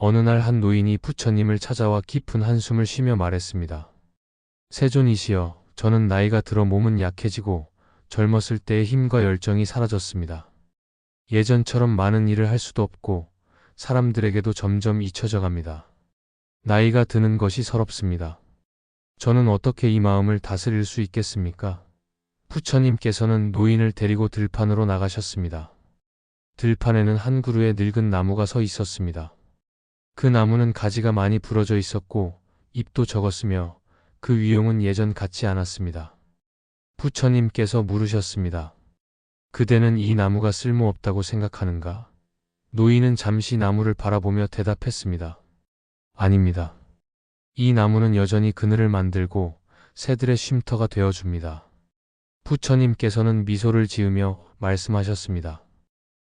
어느 날 한 노인이 부처님을 찾아와 깊은 한숨을 쉬며 말했습니다. 세존이시여, 저는 나이가 들어 몸은 약해지고 젊었을 때의 힘과 열정이 사라졌습니다. 예전처럼 많은 일을 할 수도 없고 사람들에게도 점점 잊혀져 갑니다. 나이가 드는 것이 서럽습니다. 저는 어떻게 이 마음을 다스릴 수 있겠습니까? 부처님께서는 노인을 데리고 들판으로 나가셨습니다. 들판에는 한 그루의 늙은 나무가 서 있었습니다. 그 나무는 가지가 많이 부러져 있었고 잎도 적었으며 그 위용은 예전 같지 않았습니다. 부처님께서 물으셨습니다. 그대는 이 나무가 쓸모없다고 생각하는가? 노인은 잠시 나무를 바라보며 대답했습니다. 아닙니다. 이 나무는 여전히 그늘을 만들고 새들의 쉼터가 되어줍니다. 부처님께서는 미소를 지으며 말씀하셨습니다.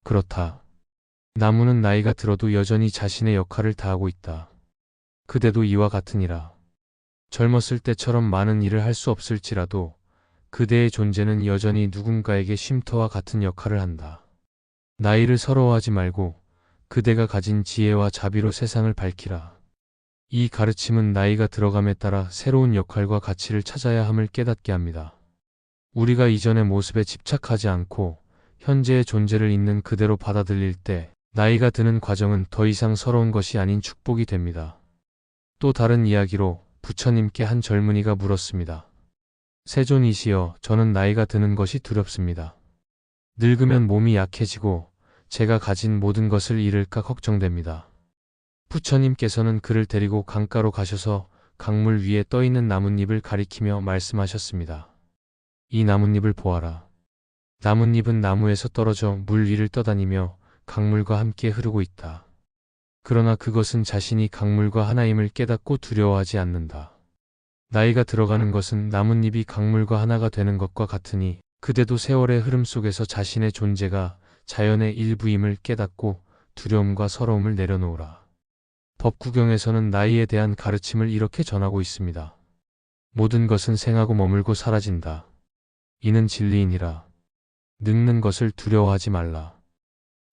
그렇다. 나무는 나이가 들어도 여전히 자신의 역할을 다하고 있다. 그대도 이와 같으니라. 젊었을 때처럼 많은 일을 할 수 없을지라도 그대의 존재는 여전히 누군가에게 쉼터와 같은 역할을 한다. 나이를 서러워하지 말고 그대가 가진 지혜와 자비로 세상을 밝히라. 이 가르침은 나이가 들어감에 따라 새로운 역할과 가치를 찾아야 함을 깨닫게 합니다. 우리가 이전의 모습에 집착하지 않고 현재의 존재를 있는 그대로 받아들일 때 나이가 드는 과정은 더 이상 서러운 것이 아닌 축복이 됩니다. 또 다른 이야기로 부처님께 한 젊은이가 물었습니다. 세존이시여, 저는 나이가 드는 것이 두렵습니다. 늙으면 몸이 약해지고 제가 가진 모든 것을 잃을까 걱정됩니다. 부처님께서는 그를 데리고 강가로 가셔서 강물 위에 떠있는 나뭇잎을 가리키며 말씀하셨습니다. 이 나뭇잎을 보아라. 나뭇잎은 나무에서 떨어져 물 위를 떠다니며 강물과 함께 흐르고 있다. 그러나 그것은 자신이 강물과 하나임을 깨닫고 두려워하지 않는다. 나이가 들어가는 것은 나뭇잎이 강물과 하나가 되는 것과 같으니 그대도 세월의 흐름 속에서 자신의 존재가 자연의 일부임을 깨닫고 두려움과 서러움을 내려놓으라. 법구경에서는 나이에 대한 가르침을 이렇게 전하고 있습니다. 모든 것은 생하고 머물고 사라진다. 이는 진리이니라. 늙는 것을 두려워하지 말라.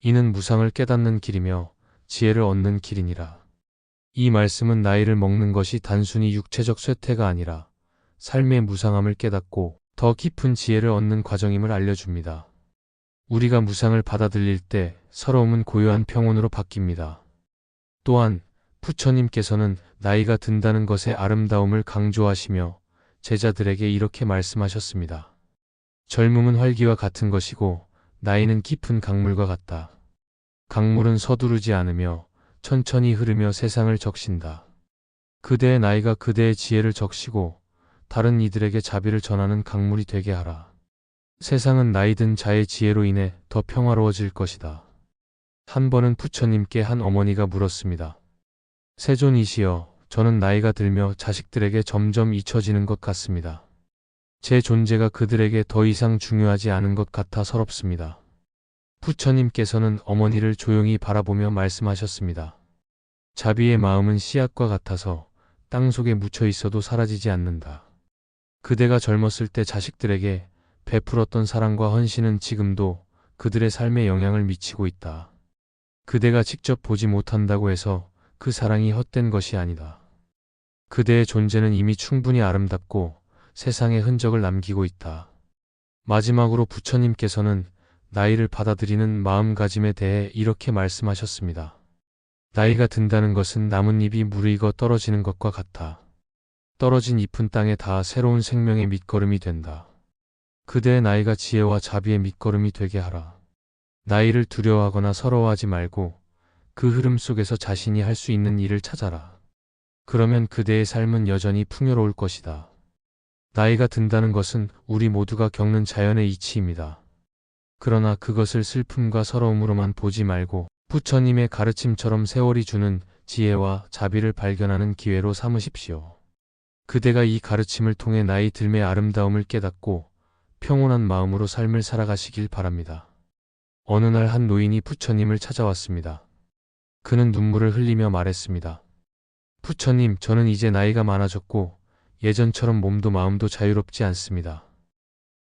이는 무상을 깨닫는 길이며 지혜를 얻는 길이니라. 이 말씀은 나이를 먹는 것이 단순히 육체적 쇠퇴가 아니라 삶의 무상함을 깨닫고 더 깊은 지혜를 얻는 과정임을 알려줍니다. 우리가 무상을 받아들일 때 서러움은 고요한 평온으로 바뀝니다. 또한 부처님께서는 나이가 든다는 것의 아름다움을 강조하시며 제자들에게 이렇게 말씀하셨습니다. 젊음은 활기와 같은 것이고 나이는 깊은 강물과 같다. 강물은 서두르지 않으며 천천히 흐르며 세상을 적신다. 그대의 나이가 그대의 지혜를 적시고 다른 이들에게 자비를 전하는 강물이 되게 하라. 세상은 나이 든 자의 지혜로 인해 더 평화로워질 것이다. 한 번은 부처님께 한 어머니가 물었습니다. 세존이시여, 저는 나이가 들며 자식들에게 점점 잊혀지는 것 같습니다. 제 존재가 그들에게 더 이상 중요하지 않은 것 같아 서럽습니다. 부처님께서는 어머니를 조용히 바라보며 말씀하셨습니다. 자비의 마음은 씨앗과 같아서 땅 속에 묻혀 있어도 사라지지 않는다. 그대가 젊었을 때 자식들에게 베풀었던 사랑과 헌신은 지금도 그들의 삶에 영향을 미치고 있다. 그대가 직접 보지 못한다고 해서 그 사랑이 헛된 것이 아니다. 그대의 존재는 이미 충분히 아름답고 세상에 흔적을 남기고 있다. 마지막으로 부처님께서는 나이를 받아들이는 마음가짐에 대해 이렇게 말씀하셨습니다. 나이가 든다는 것은 나뭇잎이 무르익어 떨어지는 것과 같아. 떨어진 잎은 땅에 닿아 새로운 생명의 밑거름이 된다. 그대의 나이가 지혜와 자비의 밑거름이 되게 하라. 나이를 두려워하거나 서러워하지 말고 그 흐름 속에서 자신이 할 수 있는 일을 찾아라. 그러면 그대의 삶은 여전히 풍요로울 것이다. 나이가 든다는 것은 우리 모두가 겪는 자연의 이치입니다. 그러나 그것을 슬픔과 서러움으로만 보지 말고 부처님의 가르침처럼 세월이 주는 지혜와 자비를 발견하는 기회로 삼으십시오. 그대가 이 가르침을 통해 나이 들매의 아름다움을 깨닫고 평온한 마음으로 삶을 살아가시길 바랍니다. 어느 날 한 노인이 부처님을 찾아왔습니다. 그는 눈물을 흘리며 말했습니다. 부처님, 저는 이제 나이가 많아졌고 예전처럼 몸도 마음도 자유롭지 않습니다.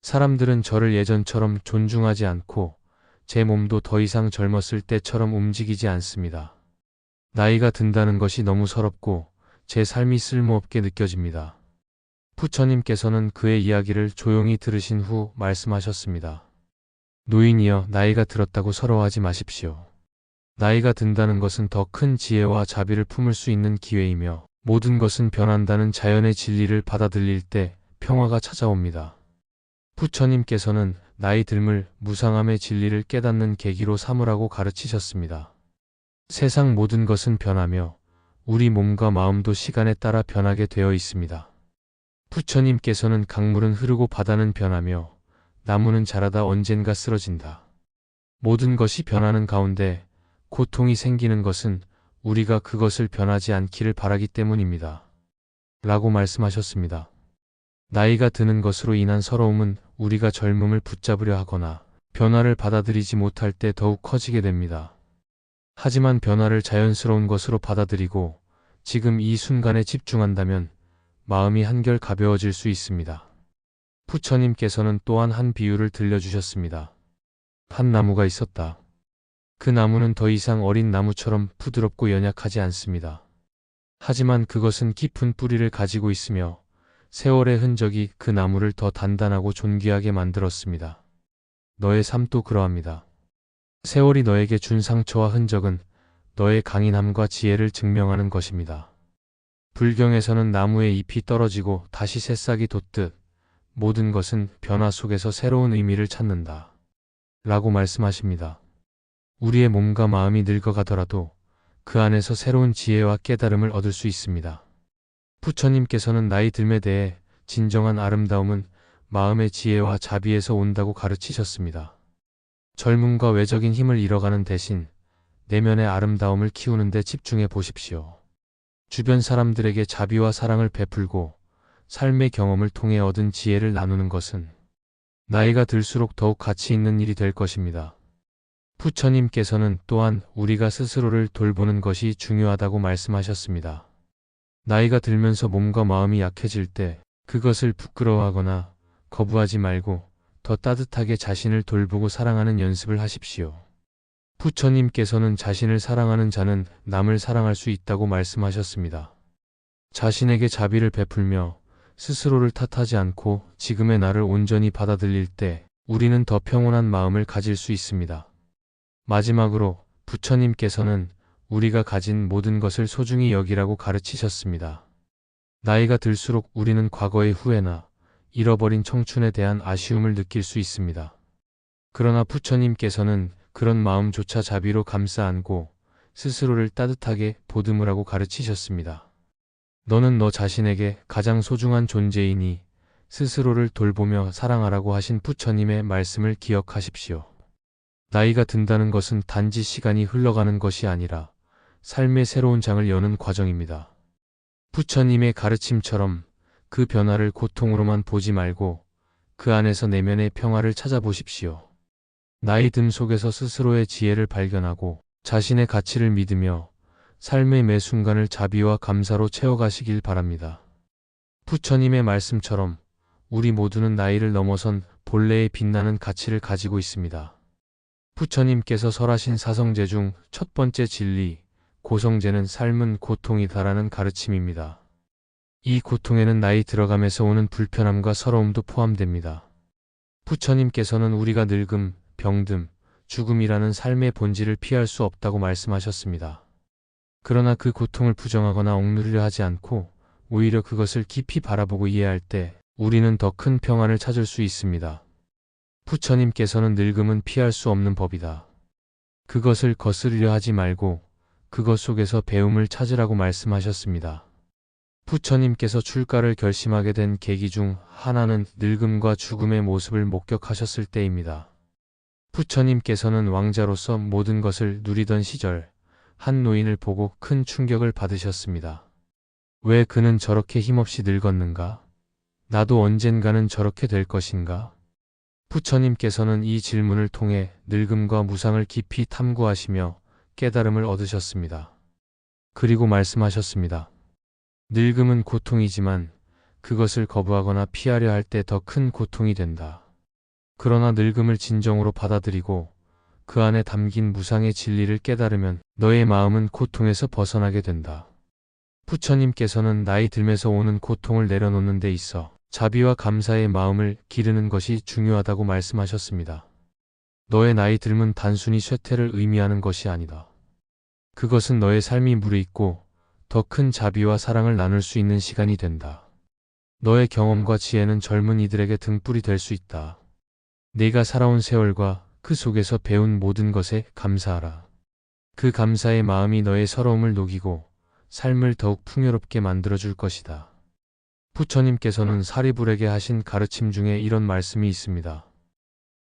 사람들은 저를 예전처럼 존중하지 않고 제 몸도 더 이상 젊었을 때처럼 움직이지 않습니다. 나이가 든다는 것이 너무 서럽고 제 삶이 쓸모없게 느껴집니다. 부처님께서는 그의 이야기를 조용히 들으신 후 말씀하셨습니다. 노인이여, 나이가 들었다고 서러워하지 마십시오. 나이가 든다는 것은 더 큰 지혜와 자비를 품을 수 있는 기회이며 모든 것은 변한다는 자연의 진리를 받아들일 때 평화가 찾아옵니다. 부처님께서는 나이 듦을 무상함의 진리를 깨닫는 계기로 삼으라고 가르치셨습니다. 세상 모든 것은 변하며 우리 몸과 마음도 시간에 따라 변하게 되어 있습니다. 부처님께서는 강물은 흐르고 바다는 변하며 나무는 자라다 언젠가 쓰러진다. 모든 것이 변하는 가운데 고통이 생기는 것은 우리가 그것을 변하지 않기를 바라기 때문입니다. 라고 말씀하셨습니다. 나이가 드는 것으로 인한 서러움은 우리가 젊음을 붙잡으려 하거나 변화를 받아들이지 못할 때 더욱 커지게 됩니다. 하지만 변화를 자연스러운 것으로 받아들이고 지금 이 순간에 집중한다면 마음이 한결 가벼워질 수 있습니다. 부처님께서는 또한 한 비유를 들려주셨습니다. 한 나무가 있었다. 그 나무는 더 이상 어린 나무처럼 부드럽고 연약하지 않습니다. 하지만 그것은 깊은 뿌리를 가지고 있으며 세월의 흔적이 그 나무를 더 단단하고 존귀하게 만들었습니다. 너의 삶도 그러합니다. 세월이 너에게 준 상처와 흔적은 너의 강인함과 지혜를 증명하는 것입니다. 불경에서는 나무의 잎이 떨어지고 다시 새싹이 돋듯 모든 것은 변화 속에서 새로운 의미를 찾는다. 라고 말씀하십니다. 우리의 몸과 마음이 늙어가더라도 그 안에서 새로운 지혜와 깨달음을 얻을 수 있습니다. 부처님께서는 나이 듦에 대해 진정한 아름다움은 마음의 지혜와 자비에서 온다고 가르치셨습니다. 젊음과 외적인 힘을 잃어가는 대신 내면의 아름다움을 키우는 데 집중해 보십시오. 주변 사람들에게 자비와 사랑을 베풀고 삶의 경험을 통해 얻은 지혜를 나누는 것은 나이가 들수록 더욱 가치 있는 일이 될 것입니다. 부처님께서는 또한 우리가 스스로를 돌보는 것이 중요하다고 말씀하셨습니다. 나이가 들면서 몸과 마음이 약해질 때 그것을 부끄러워하거나 거부하지 말고 더 따뜻하게 자신을 돌보고 사랑하는 연습을 하십시오. 부처님께서는 자신을 사랑하는 자는 남을 사랑할 수 있다고 말씀하셨습니다. 자신에게 자비를 베풀며 스스로를 탓하지 않고 지금의 나를 온전히 받아들일 때 우리는 더 평온한 마음을 가질 수 있습니다. 마지막으로 부처님께서는 우리가 가진 모든 것을 소중히 여기라고 가르치셨습니다. 나이가 들수록 우리는 과거의 후회나 잃어버린 청춘에 대한 아쉬움을 느낄 수 있습니다. 그러나 부처님께서는 그런 마음조차 자비로 감싸 안고 스스로를 따뜻하게 보듬으라고 가르치셨습니다. 너는 너 자신에게 가장 소중한 존재이니 스스로를 돌보며 사랑하라고 하신 부처님의 말씀을 기억하십시오. 나이가 든다는 것은 단지 시간이 흘러가는 것이 아니라 삶의 새로운 장을 여는 과정입니다. 부처님의 가르침처럼 그 변화를 고통으로만 보지 말고 그 안에서 내면의 평화를 찾아보십시오. 나이 듦 속에서 스스로의 지혜를 발견하고 자신의 가치를 믿으며 삶의 매 순간을 자비와 감사로 채워가시길 바랍니다. 부처님의 말씀처럼 우리 모두는 나이를 넘어선 본래의 빛나는 가치를 가지고 있습니다. 부처님께서 설하신 사성제 중 첫 번째 진리, 고성제는 삶은 고통이다라는 가르침입니다. 이 고통에는 나이 들어감에서 오는 불편함과 서러움도 포함됩니다. 부처님께서는 우리가 늙음, 병듦, 죽음이라는 삶의 본질을 피할 수 없다고 말씀하셨습니다. 그러나 그 고통을 부정하거나 억누르려 하지 않고 오히려 그것을 깊이 바라보고 이해할 때 우리는 더 큰 평안을 찾을 수 있습니다. 부처님께서는 늙음은 피할 수 없는 법이다. 그것을 거스르려 하지 말고 그것 속에서 배움을 찾으라고 말씀하셨습니다. 부처님께서 출가를 결심하게 된 계기 중 하나는 늙음과 죽음의 모습을 목격하셨을 때입니다. 부처님께서는 왕자로서 모든 것을 누리던 시절 한 노인을 보고 큰 충격을 받으셨습니다. 왜 그는 저렇게 힘없이 늙었는가? 나도 언젠가는 저렇게 될 것인가? 부처님께서는 이 질문을 통해 늙음과 무상을 깊이 탐구하시며 깨달음을 얻으셨습니다. 그리고 말씀하셨습니다. 늙음은 고통이지만 그것을 거부하거나 피하려 할 때 더 큰 고통이 된다. 그러나 늙음을 진정으로 받아들이고 그 안에 담긴 무상의 진리를 깨달으면 너의 마음은 고통에서 벗어나게 된다. 부처님께서는 나이 들면서 오는 고통을 내려놓는 데 있어 자비와 감사의 마음을 기르는 것이 중요하다고 말씀하셨습니다. 너의 나이 들면 단순히 쇠퇴를 의미하는 것이 아니다. 그것은 너의 삶이 무르익고 더 큰 자비와 사랑을 나눌 수 있는 시간이 된다. 너의 경험과 지혜는 젊은 이들에게 등불이 될 수 있다. 네가 살아온 세월과 그 속에서 배운 모든 것에 감사하라. 그 감사의 마음이 너의 서러움을 녹이고 삶을 더욱 풍요롭게 만들어줄 것이다. 부처님께서는 사리불에게 하신 가르침 중에 이런 말씀이 있습니다.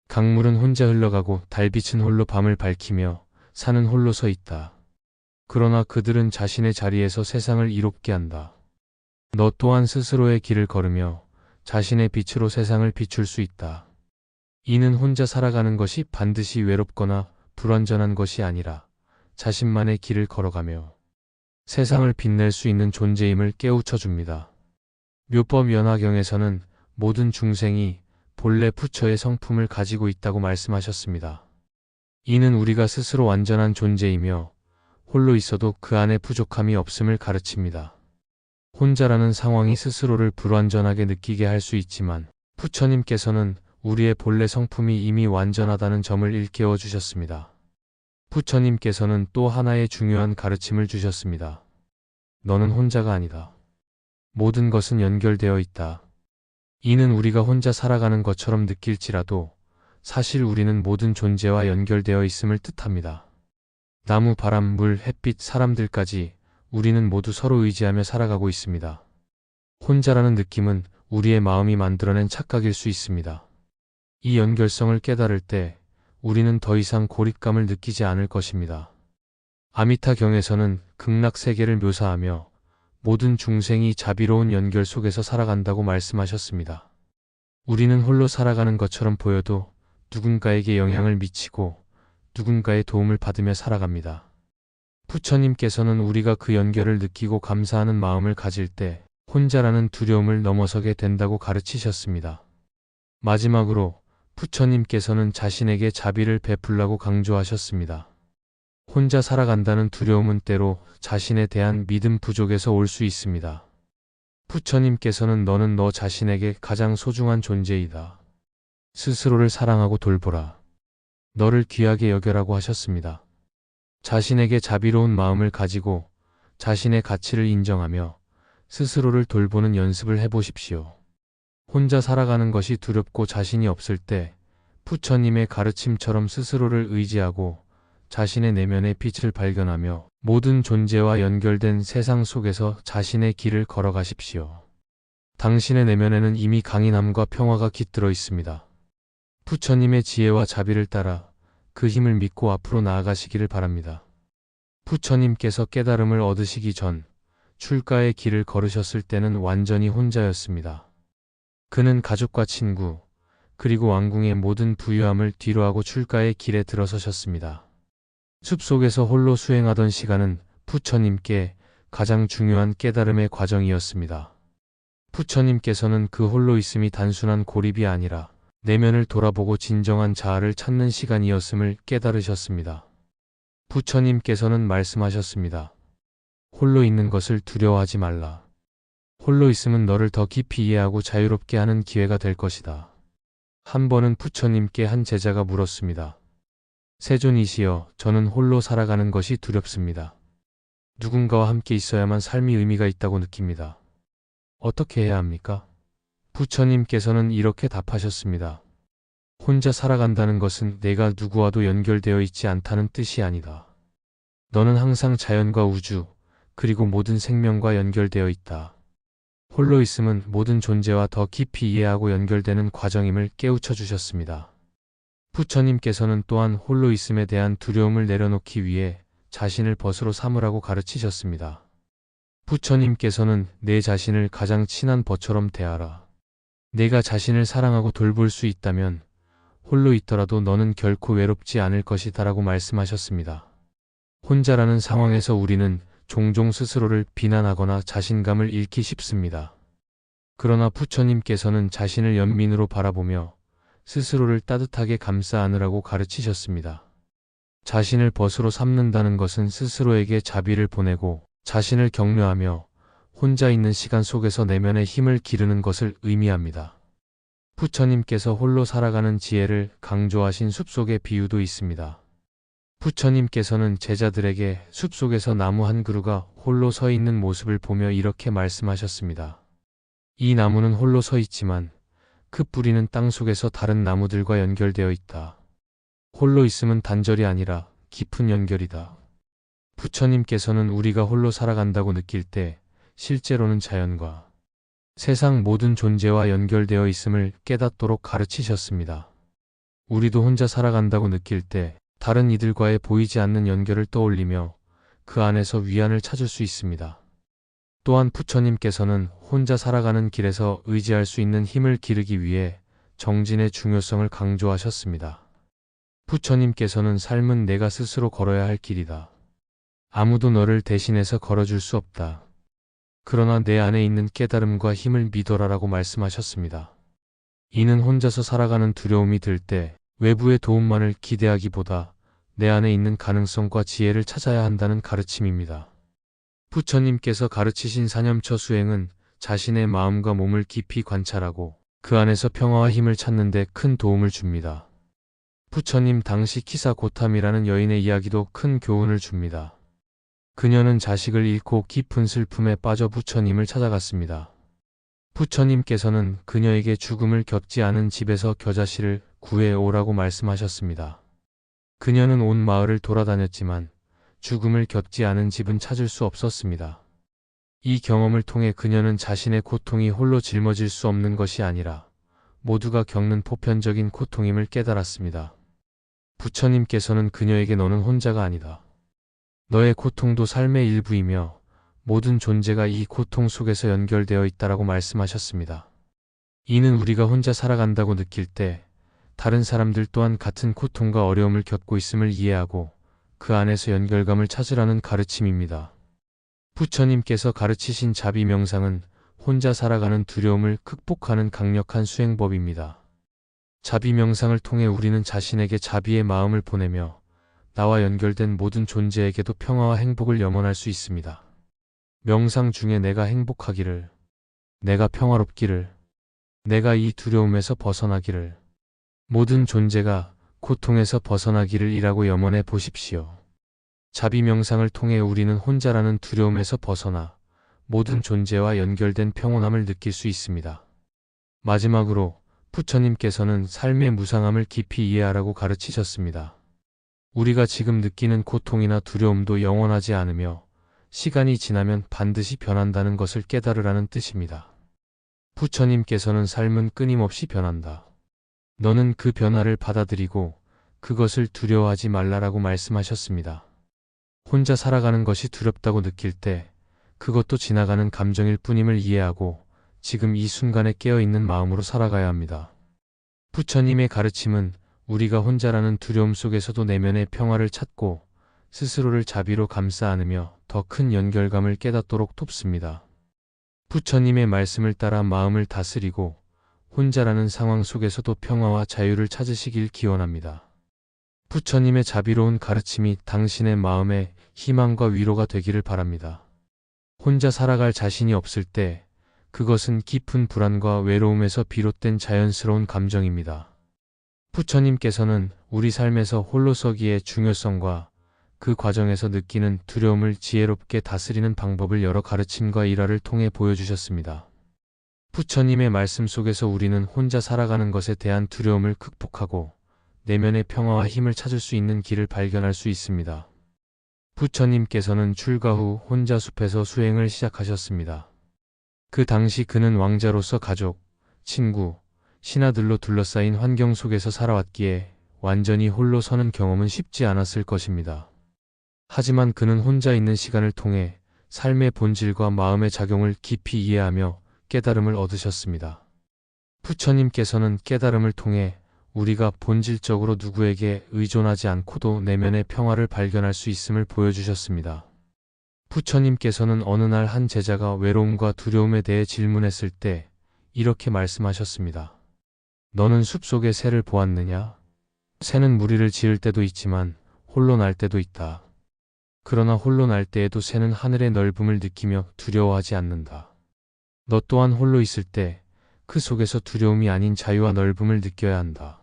강물은 혼자 흘러가고 달빛은 홀로 밤을 밝히며 산은 홀로 서 있다. 그러나 그들은 자신의 자리에서 세상을 이롭게 한다. 너 또한 스스로의 길을 걸으며 자신의 빛으로 세상을 비출 수 있다. 이는 혼자 살아가는 것이 반드시 외롭거나 불완전한 것이 아니라 자신만의 길을 걸어가며 세상을 빛낼 수 있는 존재임을 깨우쳐 줍니다. 묘법연화경에서는 모든 중생이 본래 부처의 성품을 가지고 있다고 말씀하셨습니다. 이는 우리가 스스로 완전한 존재이며 홀로 있어도 그 안에 부족함이 없음을 가르칩니다. 혼자라는 상황이 스스로를 불완전하게 느끼게 할 수 있지만 부처님께서는 우리의 본래 성품이 이미 완전하다는 점을 일깨워 주셨습니다. 부처님께서는 또 하나의 중요한 가르침을 주셨습니다. 너는 혼자가 아니다. 모든 것은 연결되어 있다. 이는 우리가 혼자 살아가는 것처럼 느낄지라도 사실 우리는 모든 존재와 연결되어 있음을 뜻합니다. 나무, 바람, 물, 햇빛, 사람들까지 우리는 모두 서로 의지하며 살아가고 있습니다. 혼자라는 느낌은 우리의 마음이 만들어낸 착각일 수 있습니다. 이 연결성을 깨달을 때 우리는 더 이상 고립감을 느끼지 않을 것입니다. 아미타경에서는 극락세계를 묘사하며 모든 중생이 자비로운 연결 속에서 살아간다고 말씀하셨습니다. 우리는 홀로 살아가는 것처럼 보여도 누군가에게 영향을 미치고 누군가의 도움을 받으며 살아갑니다. 부처님께서는 우리가 그 연결을 느끼고 감사하는 마음을 가질 때 혼자라는 두려움을 넘어서게 된다고 가르치셨습니다. 마지막으로 부처님께서는 자신에게 자비를 베풀라고 강조하셨습니다. 혼자 살아간다는 두려움은 때로 자신에 대한 믿음 부족에서 올 수 있습니다. 부처님께서는 너는 너 자신에게 가장 소중한 존재이다. 스스로를 사랑하고 돌보라. 너를 귀하게 여겨라고 하셨습니다. 자신에게 자비로운 마음을 가지고 자신의 가치를 인정하며 스스로를 돌보는 연습을 해보십시오. 혼자 살아가는 것이 두렵고 자신이 없을 때 부처님의 가르침처럼 스스로를 의지하고 자신의 내면의 빛을 발견하며 모든 존재와 연결된 세상 속에서 자신의 길을 걸어가십시오. 당신의 내면에는 이미 강인함과 평화가 깃들어 있습니다. 부처님의 지혜와 자비를 따라 그 힘을 믿고 앞으로 나아가시기를 바랍니다. 부처님께서 깨달음을 얻으시기 전 출가의 길을 걸으셨을 때는 완전히 혼자였습니다. 그는 가족과 친구, 그리고 왕궁의 모든 부유함을 뒤로하고 출가의 길에 들어서셨습니다. 숲속에서 홀로 수행하던 시간은 부처님께 가장 중요한 깨달음의 과정이었습니다. 부처님께서는 그 홀로 있음이 단순한 고립이 아니라 내면을 돌아보고 진정한 자아를 찾는 시간이었음을 깨달으셨습니다. 부처님께서는 말씀하셨습니다. 홀로 있는 것을 두려워하지 말라. 홀로 있음은 너를 더 깊이 이해하고 자유롭게 하는 기회가 될 것이다. 한 번은 부처님께 한 제자가 물었습니다. 세존이시여, 저는 홀로 살아가는 것이 두렵습니다. 누군가와 함께 있어야만 삶이 의미가 있다고 느낍니다. 어떻게 해야 합니까? 부처님께서는 이렇게 답하셨습니다. 혼자 살아간다는 것은 내가 누구와도 연결되어 있지 않다는 뜻이 아니다. 너는 항상 자연과 우주, 그리고 모든 생명과 연결되어 있다. 홀로 있음은 모든 존재와 더 깊이 이해하고 연결되는 과정임을 깨우쳐 주셨습니다. 부처님께서는 또한 홀로 있음에 대한 두려움을 내려놓기 위해 자신을 벗으로 삼으라고 가르치셨습니다. 부처님께서는 내 자신을 가장 친한 벗처럼 대하라. 내가 자신을 사랑하고 돌볼 수 있다면 홀로 있더라도 너는 결코 외롭지 않을 것이다라고 말씀하셨습니다. 혼자라는 상황에서 우리는 종종 스스로를 비난하거나 자신감을 잃기 쉽습니다. 그러나 부처님께서는 자신을 연민으로 바라보며 스스로를 따뜻하게 감싸 안으라고 가르치셨습니다. 자신을 벗으로 삼는다는 것은 스스로에게 자비를 보내고 자신을 격려하며 혼자 있는 시간 속에서 내면의 힘을 기르는 것을 의미합니다. 부처님께서 홀로 살아가는 지혜를 강조하신 숲속의 비유도 있습니다. 부처님께서는 제자들에게 숲속에서 나무 한 그루가 홀로 서 있는 모습을 보며 이렇게 말씀하셨습니다. 이 나무는 홀로 서 있지만 그 뿌리는 땅 속에서 다른 나무들과 연결되어 있다. 홀로 있음은 단절이 아니라 깊은 연결이다. 부처님께서는 우리가 홀로 살아간다고 느낄 때 실제로는 자연과 세상 모든 존재와 연결되어 있음을 깨닫도록 가르치셨습니다. 우리도 혼자 살아간다고 느낄 때 다른 이들과의 보이지 않는 연결을 떠올리며 그 안에서 위안을 찾을 수 있습니다. 또한 부처님께서는 혼자 살아가는 길에서 의지할 수 있는 힘을 기르기 위해 정진의 중요성을 강조하셨습니다. 부처님께서는 삶은 내가 스스로 걸어야 할 길이다. 아무도 너를 대신해서 걸어줄 수 없다. 그러나 내 안에 있는 깨달음과 힘을 믿어라라고 말씀하셨습니다. 이는 혼자서 살아가는 두려움이 들 때 외부의 도움만을 기대하기보다 내 안에 있는 가능성과 지혜를 찾아야 한다는 가르침입니다. 부처님께서 가르치신 사념처 수행은 자신의 마음과 몸을 깊이 관찰하고 그 안에서 평화와 힘을 찾는 데 큰 도움을 줍니다. 부처님 당시 키사 고탐이라는 여인의 이야기도 큰 교훈을 줍니다. 그녀는 자식을 잃고 깊은 슬픔에 빠져 부처님을 찾아갔습니다. 부처님께서는 그녀에게 죽음을 겪지 않은 집에서 겨자씨를 구해오라고 말씀하셨습니다. 그녀는 온 마을을 돌아다녔지만 죽음을 겪지 않은 집은 찾을 수 없었습니다. 이 경험을 통해 그녀는 자신의 고통이 홀로 짊어질 수 없는 것이 아니라 모두가 겪는 보편적인 고통임을 깨달았습니다. 부처님께서는 그녀에게 너는 혼자가 아니다. 너의 고통도 삶의 일부이며 모든 존재가 이 고통 속에서 연결되어 있다라고 말씀하셨습니다. 이는 우리가 혼자 살아간다고 느낄 때 다른 사람들 또한 같은 고통과 어려움을 겪고 있음을 이해하고 그 안에서 연결감을 찾으라는 가르침입니다. 부처님께서 가르치신 자비 명상은 혼자 살아가는 두려움을 극복하는 강력한 수행법입니다. 자비 명상을 통해 우리는 자신에게 자비의 마음을 보내며 나와 연결된 모든 존재에게도 평화와 행복을 염원할 수 있습니다. 명상 중에 내가 행복하기를, 내가 평화롭기를, 내가 이 두려움에서 벗어나기를, 모든 존재가 고통에서 벗어나기를 이라고 염원해 보십시오. 자비 명상을 통해 우리는 혼자라는 두려움에서 벗어나 모든 존재와 연결된 평온함을 느낄 수 있습니다. 마지막으로 부처님께서는 삶의 무상함을 깊이 이해하라고 가르치셨습니다. 우리가 지금 느끼는 고통이나 두려움도 영원하지 않으며 시간이 지나면 반드시 변한다는 것을 깨달으라는 뜻입니다. 부처님께서는 삶은 끊임없이 변한다. 너는 그 변화를 받아들이고 그것을 두려워하지 말라라고 말씀하셨습니다. 혼자 살아가는 것이 두렵다고 느낄 때 그것도 지나가는 감정일 뿐임을 이해하고 지금 이 순간에 깨어있는 마음으로 살아가야 합니다. 부처님의 가르침은 우리가 혼자라는 두려움 속에서도 내면의 평화를 찾고 스스로를 자비로 감싸 안으며 더 큰 연결감을 깨닫도록 돕습니다. 부처님의 말씀을 따라 마음을 다스리고 혼자라는 상황 속에서도 평화와 자유를 찾으시길 기원합니다. 부처님의 자비로운 가르침이 당신의 마음에 희망과 위로가 되기를 바랍니다. 혼자 살아갈 자신이 없을 때 그것은 깊은 불안과 외로움에서 비롯된 자연스러운 감정입니다. 부처님께서는 우리 삶에서 홀로 서기의 중요성과 그 과정에서 느끼는 두려움을 지혜롭게 다스리는 방법을 여러 가르침과 일화를 통해 보여주셨습니다. 부처님의 말씀 속에서 우리는 혼자 살아가는 것에 대한 두려움을 극복하고 내면의 평화와 힘을 찾을 수 있는 길을 발견할 수 있습니다. 부처님께서는 출가 후 혼자 숲에서 수행을 시작하셨습니다. 그 당시 그는 왕자로서 가족, 친구, 신하들로 둘러싸인 환경 속에서 살아왔기에 완전히 홀로 서는 경험은 쉽지 않았을 것입니다. 하지만 그는 혼자 있는 시간을 통해 삶의 본질과 마음의 작용을 깊이 이해하며 깨달음을 얻으셨습니다. 부처님께서는 깨달음을 통해 우리가 본질적으로 누구에게 의존하지 않고도 내면의 평화를 발견할 수 있음을 보여주셨습니다. 부처님께서는 어느 날 한 제자가 외로움과 두려움에 대해 질문했을 때 이렇게 말씀하셨습니다. 너는 숲속의 새를 보았느냐? 새는 무리를 지을 때도 있지만 홀로 날 때도 있다. 그러나 홀로 날 때에도 새는 하늘의 넓음을 느끼며 두려워하지 않는다. 너 또한 홀로 있을 때 그 속에서 두려움이 아닌 자유와 넓음을 느껴야 한다.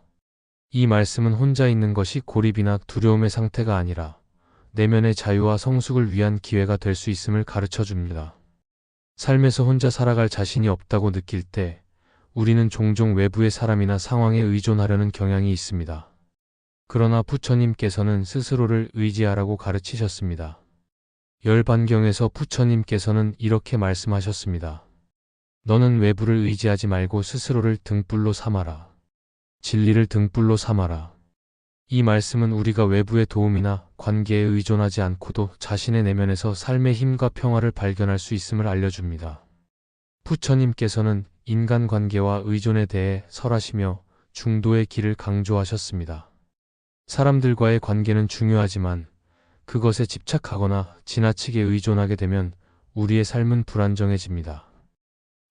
이 말씀은 혼자 있는 것이 고립이나 두려움의 상태가 아니라 내면의 자유와 성숙을 위한 기회가 될 수 있음을 가르쳐 줍니다. 삶에서 혼자 살아갈 자신이 없다고 느낄 때 우리는 종종 외부의 사람이나 상황에 의존하려는 경향이 있습니다. 그러나 부처님께서는 스스로를 의지하라고 가르치셨습니다. 열반경에서 부처님께서는 이렇게 말씀하셨습니다. 너는 외부를 의지하지 말고 스스로를 등불로 삼아라. 진리를 등불로 삼아라. 이 말씀은 우리가 외부의 도움이나 관계에 의존하지 않고도 자신의 내면에서 삶의 힘과 평화를 발견할 수 있음을 알려줍니다. 부처님께서는 인간관계와 의존에 대해 설하시며 중도의 길을 강조하셨습니다. 사람들과의 관계는 중요하지만 그것에 집착하거나 지나치게 의존하게 되면 우리의 삶은 불안정해집니다.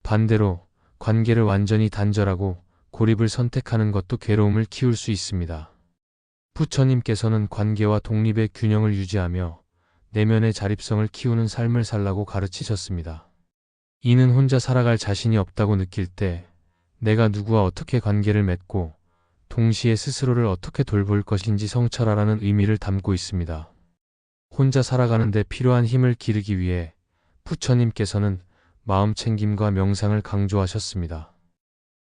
반대로 관계를 완전히 단절하고 고립을 선택하는 것도 괴로움을 키울 수 있습니다. 부처님께서는 관계와 독립의 균형을 유지하며 내면의 자립성을 키우는 삶을 살라고 가르치셨습니다. 이는 혼자 살아갈 자신이 없다고 느낄 때 내가 누구와 어떻게 관계를 맺고 동시에 스스로를 어떻게 돌볼 것인지 성찰하라는 의미를 담고 있습니다. 혼자 살아가는데 필요한 힘을 기르기 위해 부처님께서는 마음 챙김과 명상을 강조하셨습니다.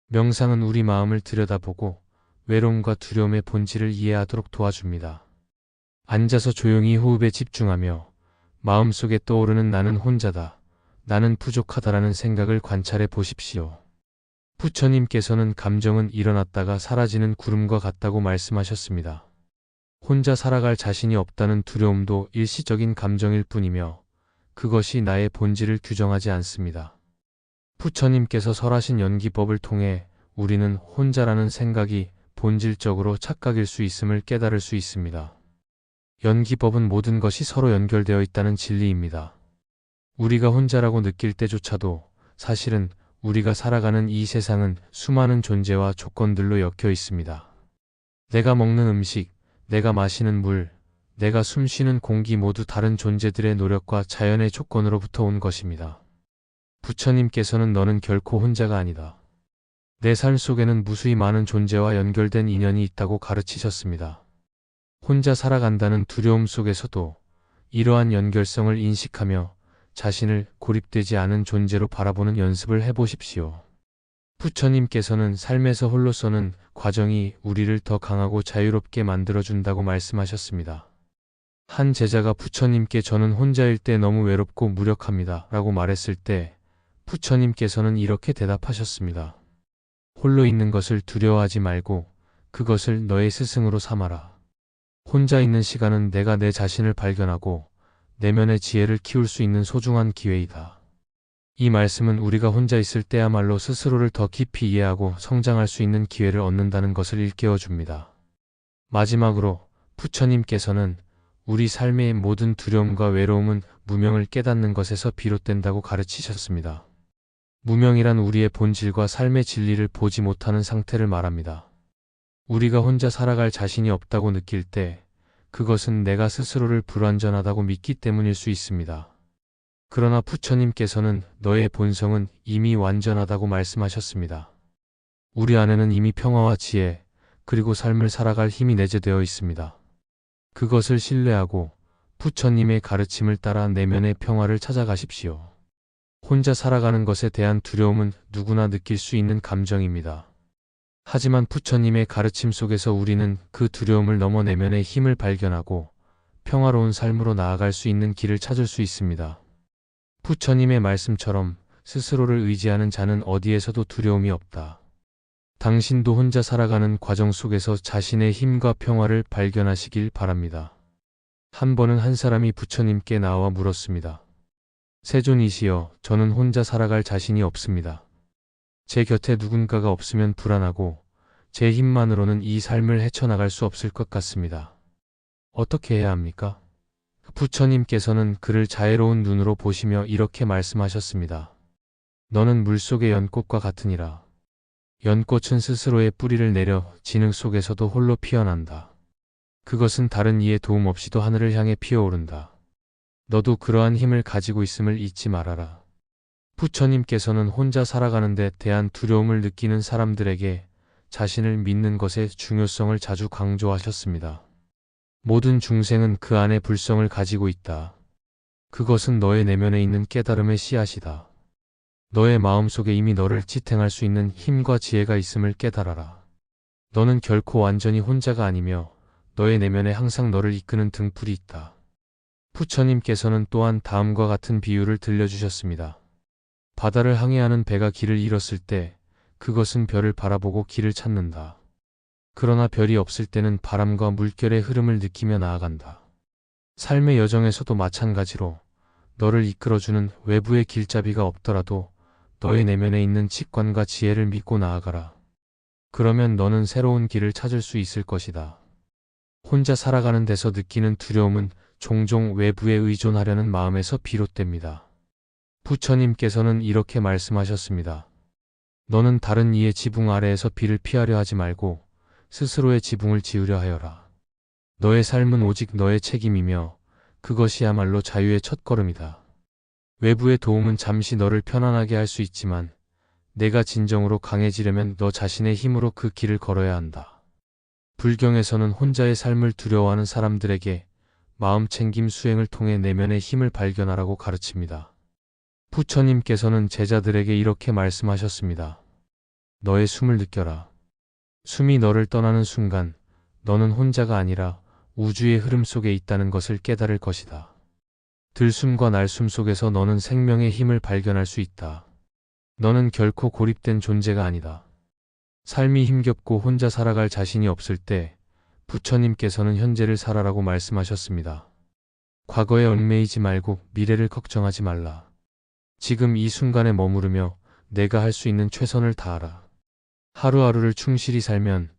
명상은 우리 마음을 들여다보고 외로움과 두려움의 본질을 이해하도록 도와줍니다. 앉아서 조용히 호흡에 집중하며 마음속에 떠오르는 나는 혼자다, 나는 부족하다라는 생각을 관찰해 보십시오. 부처님께서는 감정은 일어났다가 사라지는 구름과 같다고 말씀하셨습니다. 혼자 살아갈 자신이 없다는 두려움도 일시적인 감정일 뿐이며 그것이 나의 본질을 규정하지 않습니다. 부처님께서 설하신 연기법을 통해 우리는 혼자라는 생각이 본질적으로 착각일 수 있음을 깨달을 수 있습니다. 연기법은 모든 것이 서로 연결되어 있다는 진리입니다. 우리가 혼자라고 느낄 때조차도 사실은 우리가 살아가는 이 세상은 수많은 존재와 조건들로 엮여 있습니다. 내가 먹는 음식, 내가 마시는 물, 내가 숨쉬는 공기 모두 다른 존재들의 노력과 자연의 조건으로부터 온 것입니다. 부처님께서는 너는 결코 혼자가 아니다. 내 삶 속에는 무수히 많은 존재와 연결된 인연이 있다고 가르치셨습니다. 혼자 살아간다는 두려움 속에서도 이러한 연결성을 인식하며 자신을 고립되지 않은 존재로 바라보는 연습을 해보십시오. 부처님께서는 삶에서 홀로서는 과정이 우리를 더 강하고 자유롭게 만들어준다고 말씀하셨습니다. 한 제자가 부처님께 저는 혼자일 때 너무 외롭고 무력합니다 라고 말했을 때 부처님께서는 이렇게 대답하셨습니다. 홀로 있는 것을 두려워하지 말고 그것을 너의 스승으로 삼아라. 혼자 있는 시간은 내가 내 자신을 발견하고 내면의 지혜를 키울 수 있는 소중한 기회이다. 이 말씀은 우리가 혼자 있을 때야말로 스스로를 더 깊이 이해하고 성장할 수 있는 기회를 얻는다는 것을 일깨워 줍니다. 마지막으로 부처님께서는 우리 삶의 모든 두려움과 외로움은 무명을 깨닫는 것에서 비롯된다고 가르치셨습니다. 무명이란 우리의 본질과 삶의 진리를 보지 못하는 상태를 말합니다. 우리가 혼자 살아갈 자신이 없다고 느낄 때 그것은 내가 스스로를 불완전하다고 믿기 때문일 수 있습니다. 그러나 부처님께서는 너의 본성은 이미 완전하다고 말씀하셨습니다. 우리 안에는 이미 평화와 지혜, 그리고 삶을 살아갈 힘이 내재되어 있습니다. 그것을 신뢰하고 부처님의 가르침을 따라 내면의 평화를 찾아가십시오. 혼자 살아가는 것에 대한 두려움은 누구나 느낄 수 있는 감정입니다. 하지만 부처님의 가르침 속에서 우리는 그 두려움을 넘어 내면의 힘을 발견하고 평화로운 삶으로 나아갈 수 있는 길을 찾을 수 있습니다. 부처님의 말씀처럼 스스로를 의지하는 자는 어디에서도 두려움이 없다. 당신도 혼자 살아가는 과정 속에서 자신의 힘과 평화를 발견하시길 바랍니다. 한 번은 한 사람이 부처님께 나와 물었습니다. 세존이시여, 저는 혼자 살아갈 자신이 없습니다. 제 곁에 누군가가 없으면 불안하고 제 힘만으로는 이 삶을 헤쳐나갈 수 없을 것 같습니다. 어떻게 해야 합니까? 부처님께서는 그를 자애로운 눈으로 보시며 이렇게 말씀하셨습니다. 너는 물속의 연꽃과 같으니라. 연꽃은 스스로의 뿌리를 내려 진흙 속에서도 홀로 피어난다. 그것은 다른 이의 도움 없이도 하늘을 향해 피어오른다. 너도 그러한 힘을 가지고 있음을 잊지 말아라. 부처님께서는 혼자 살아가는 데 대한 두려움을 느끼는 사람들에게 자신을 믿는 것의 중요성을 자주 강조하셨습니다. 모든 중생은 그 안에 불성을 가지고 있다. 그것은 너의 내면에 있는 깨달음의 씨앗이다. 너의 마음속에 이미 너를 지탱할 수 있는 힘과 지혜가 있음을 깨달아라. 너는 결코 완전히 혼자가 아니며 너의 내면에 항상 너를 이끄는 등불이 있다. 부처님께서는 또한 다음과 같은 비유를 들려주셨습니다. 바다를 항해하는 배가 길을 잃었을 때 그것은 별을 바라보고 길을 찾는다. 그러나 별이 없을 때는 바람과 물결의 흐름을 느끼며 나아간다. 삶의 여정에서도 마찬가지로 너를 이끌어주는 외부의 길잡이가 없더라도 너의 내면에 있는 직관과 지혜를 믿고 나아가라. 그러면 너는 새로운 길을 찾을 수 있을 것이다. 혼자 살아가는 데서 느끼는 두려움은 종종 외부에 의존하려는 마음에서 비롯됩니다. 부처님께서는 이렇게 말씀하셨습니다. 너는 다른 이의 지붕 아래에서 비를 피하려 하지 말고 스스로의 지붕을 지으려 하여라. 너의 삶은 오직 너의 책임이며 그것이야말로 자유의 첫걸음이다. 외부의 도움은 잠시 너를 편안하게 할 수 있지만 내가 진정으로 강해지려면 너 자신의 힘으로 그 길을 걸어야 한다. 불경에서는 혼자의 삶을 두려워하는 사람들에게 마음챙김 수행을 통해 내면의 힘을 발견하라고 가르칩니다. 부처님께서는 제자들에게 이렇게 말씀하셨습니다. 너의 숨을 느껴라. 숨이 너를 떠나는 순간 너는 혼자가 아니라 우주의 흐름 속에 있다는 것을 깨달을 것이다. 들숨과 날숨 속에서 너는 생명의 힘을 발견할 수 있다. 너는 결코 고립된 존재가 아니다. 삶이 힘겹고 혼자 살아갈 자신이 없을 때 부처님께서는 현재를 살아라고 말씀하셨습니다. 과거에 얽매이지 말고 미래를 걱정하지 말라. 지금 이 순간에 머무르며 내가 할 수 있는 최선을 다하라. 하루하루를 충실히 살면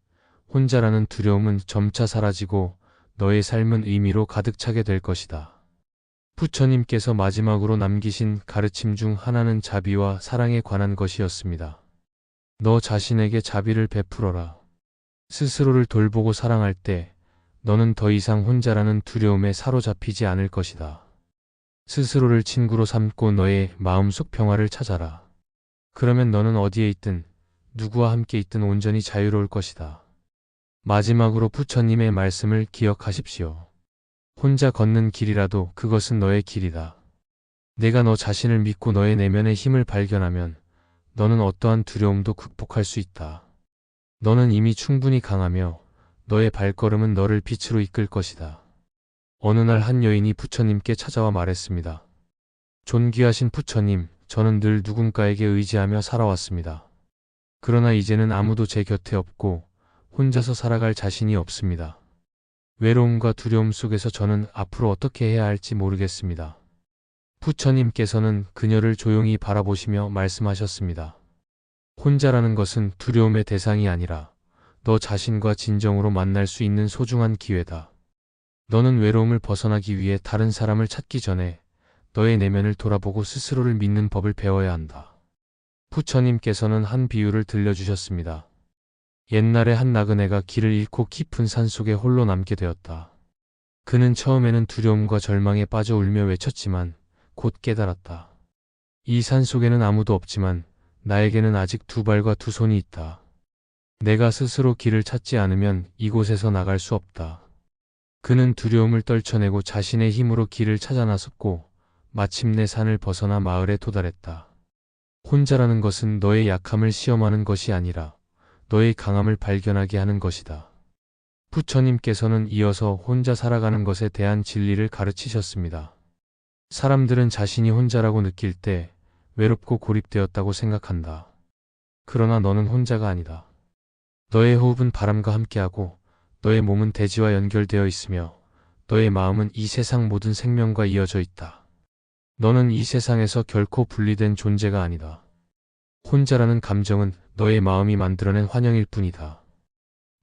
혼자라는 두려움은 점차 사라지고 너의 삶은 의미로 가득 차게 될 것이다. 부처님께서 마지막으로 남기신 가르침 중 하나는 자비와 사랑에 관한 것이었습니다. 너 자신에게 자비를 베풀어라. 스스로를 돌보고 사랑할 때 너는 더 이상 혼자라는 두려움에 사로잡히지 않을 것이다. 스스로를 친구로 삼고 너의 마음속 평화를 찾아라. 그러면 너는 어디에 있든 누구와 함께 있든 온전히 자유로울 것이다. 마지막으로 부처님의 말씀을 기억하십시오. 혼자 걷는 길이라도 그것은 너의 길이다. 내가 너 자신을 믿고 너의 내면의 힘을 발견하면 너는 어떠한 두려움도 극복할 수 있다. 너는 이미 충분히 강하며 너의 발걸음은 너를 빛으로 이끌 것이다. 어느 날 한 여인이 부처님께 찾아와 말했습니다. 존귀하신 부처님, 저는 늘 누군가에게 의지하며 살아왔습니다. 그러나 이제는 아무도 제 곁에 없고 혼자서 살아갈 자신이 없습니다. 외로움과 두려움 속에서 저는 앞으로 어떻게 해야 할지 모르겠습니다. 부처님께서는 그녀를 조용히 바라보시며 말씀하셨습니다. 혼자라는 것은 두려움의 대상이 아니라 너 자신과 진정으로 만날 수 있는 소중한 기회다. 너는 외로움을 벗어나기 위해 다른 사람을 찾기 전에 너의 내면을 돌아보고 스스로를 믿는 법을 배워야 한다. 부처님께서는 한 비유를 들려주셨습니다. 옛날에 한 나그네가 길을 잃고 깊은 산속에 홀로 남게 되었다. 그는 처음에는 두려움과 절망에 빠져 울며 외쳤지만 곧 깨달았다. 이 산속에는 아무도 없지만 나에게는 아직 두 발과 두 손이 있다. 내가 스스로 길을 찾지 않으면 이곳에서 나갈 수 없다. 그는 두려움을 떨쳐내고 자신의 힘으로 길을 찾아 나섰고 마침내 산을 벗어나 마을에 도달했다. 혼자라는 것은 너의 약함을 시험하는 것이 아니라 너의 강함을 발견하게 하는 것이다. 부처님께서는 이어서 혼자 살아가는 것에 대한 진리를 가르치셨습니다. 사람들은 자신이 혼자라고 느낄 때 외롭고 고립되었다고 생각한다. 그러나 너는 혼자가 아니다. 너의 호흡은 바람과 함께하고 너의 몸은 대지와 연결되어 있으며 너의 마음은 이 세상 모든 생명과 이어져 있다. 너는 이 세상에서 결코 분리된 존재가 아니다. 혼자라는 감정은 너의 마음이 만들어낸 환영일 뿐이다.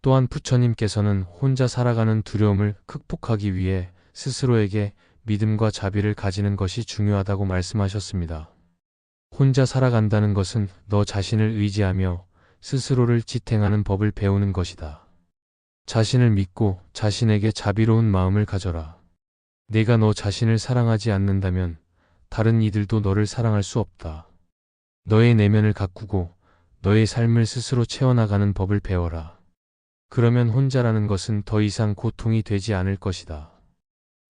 또한 부처님께서는 혼자 살아가는 두려움을 극복하기 위해 스스로에게 믿음과 자비를 가지는 것이 중요하다고 말씀하셨습니다. 혼자 살아간다는 것은 너 자신을 의지하며 스스로를 지탱하는 법을 배우는 것이다. 자신을 믿고 자신에게 자비로운 마음을 가져라. 내가 너 자신을 사랑하지 않는다면 다른 이들도 너를 사랑할 수 없다. 너의 내면을 가꾸고 너의 삶을 스스로 채워나가는 법을 배워라. 그러면 혼자라는 것은 더 이상 고통이 되지 않을 것이다.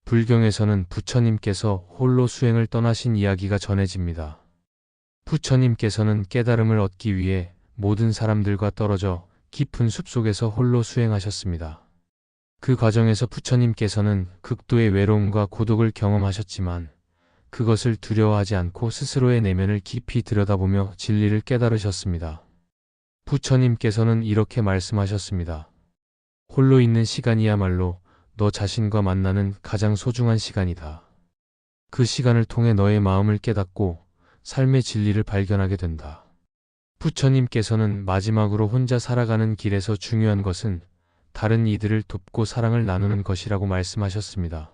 불경에서는 부처님께서 홀로 수행을 떠나신 이야기가 전해집니다. 부처님께서는 깨달음을 얻기 위해 모든 사람들과 떨어져 깊은 숲속에서 홀로 수행하셨습니다. 그 과정에서 부처님께서는 극도의 외로움과 고독을 경험하셨지만 그것을 두려워하지 않고 스스로의 내면을 깊이 들여다보며 진리를 깨달으셨습니다. 부처님께서는 이렇게 말씀하셨습니다. 홀로 있는 시간이야말로 너 자신과 만나는 가장 소중한 시간이다. 그 시간을 통해 너의 마음을 깨닫고 삶의 진리를 발견하게 된다. 부처님께서는 마지막으로 혼자 살아가는 길에서 중요한 것은 다른 이들을 돕고 사랑을 나누는 것이라고 말씀하셨습니다.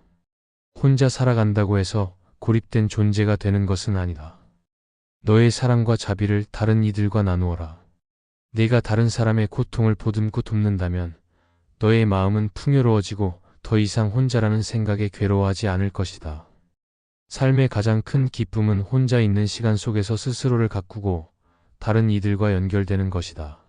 혼자 살아간다고 해서 고립된 존재가 되는 것은 아니다. 너의 사랑과 자비를 다른 이들과 나누어라. 내가 다른 사람의 고통을 보듬고 돕는다면 너의 마음은 풍요로워지고 더 이상 혼자라는 생각에 괴로워하지 않을 것이다. 삶의 가장 큰 기쁨은 혼자 있는 시간 속에서 스스로를 가꾸고 다른 이들과 연결되는 것이다.